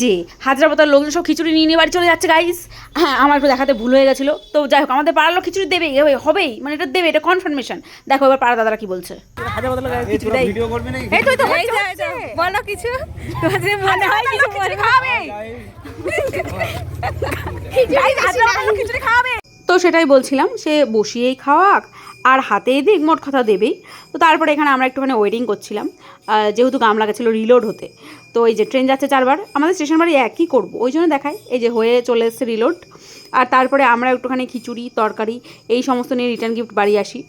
যে হাজার বোতল লোকজন সব খিচুড়ি নিয়ে নিয়ে বাড়ি চলে যাচ্ছে গাইস। হ্যাঁ, আমার একটু দেখাতে ভুল হয়ে গেছিলো। তো যাই হোক, আমাদের পাড়ার লোক খিচুড়ি দেবে, হবেই, মানে এটা দেবে, এটা কনফার্মেশন। দেখো এবার পাড়া দাদারা কি বলছে। হাজার বোতল খিচুড়ি দেয়। এই তো বলো কিছু, তোমাদের মনে হয় কিছু মনে খাবে। তো সেটাই বলছিলাম, সে বসিয়েই খাওয়াক আর হাতেই দিক, মোট কথা দেবেই। তো তারপরে এখানে আমরা একটুখানি ওয়েটিং করছিলাম, যেহেতু গামলা গেছিলো রিলোড হতে। তো এই যে ট্রেন যাচ্ছে 4 বার, আমাদের স্টেশন বাড়ি একই করবো, ওই জন্য দেখায় এই যে হয়ে চলে এসছে রিলোড। আর তারপরে আমরা একটুখানি খিচুড়ি তরকারি এই সমস্ত নিয়ে রিটার্ন গিফট বাড়ি আসি।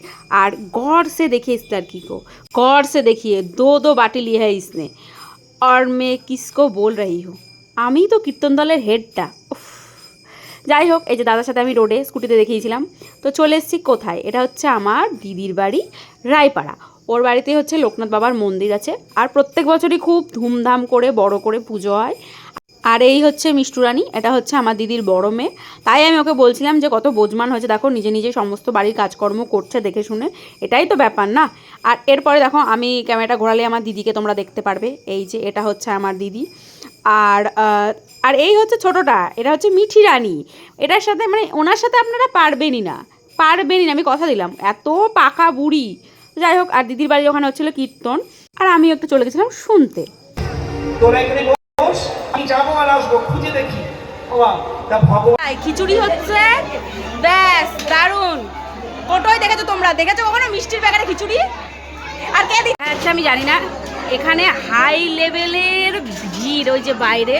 আর गौर से देखिए इस लड़की को, गौर से देखिए, 2 बाटी लिए है इसने, और मैं किसको बोल रही हूँ, আমি তো কীর্তন দলের হেডটা। যাই হোক, এই যে দাদার সাথে আমি রোডে স্কুটিতে দেখিয়েছিলাম। তো চলে এসেছি কোথায়, এটা হচ্ছে আমার দিদির বাড়ি রায়পাড়া। ওর বাড়িতে হচ্ছে লোকনাথ বাবার মন্দির আছে, আর প্রত্যেক বছরই খুব ধুমধাম করে বড় করে পুজো হয়। আর এই হচ্ছে মিষ্টুরানি, এটা হচ্ছে আমার দিদির বড় মেয়ে। তাই আমি ওকে বলছিলাম যে কত বোঝমান হয়েছে, দেখো নিজে নিজে সমস্ত বাড়ির কাজকর্ম করছে দেখে শুনে, এটাই তো ব্যাপার না। আর এরপরে দেখো আমি ক্যামেরাটা ঘোরালে আমার দিদিকে তোমরা দেখতে পারবে। এই যে এটা হচ্ছে আমার দিদি। আর আর এই হচ্ছে ছোটোটা, এটা হচ্ছে মিঠি রানী। এটার সাথে মানে ওনার সাথে আপনারা পারবেনই না, আমি কথা দিলাম, এত পাকা বুড়ি। যাই হোক, আর দিদির বাড়ি ওখানে হচ্ছিলো কীর্তন, আর আমি একটু চলে গেছিলাম শুনতে। খিচুড়ি হচ্ছে, ব্যাস দারুণ। কোটোই দেখেছো তোমরা, দেখেছো কখনো মিষ্টির প্যাকেটে খিচুড়ি? আর কে আচ্ছা আমি জানি না, এখানে হাই লেভেলের ভিড় ওই যে বাইরে,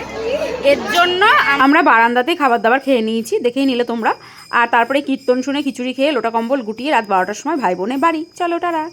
এর জন্য আমরা বারান্দাতেই খাবার দাবার খেয়ে নিয়েছি, দেখেই নিলে তোমরা। আর তারপরে কীর্তন শুনে খিচুড়ি খেয়ে লোটা কম্বল গুটিয়ে রাত 12টার সময় ভাই বোনে বাড়ি। চলো টারা।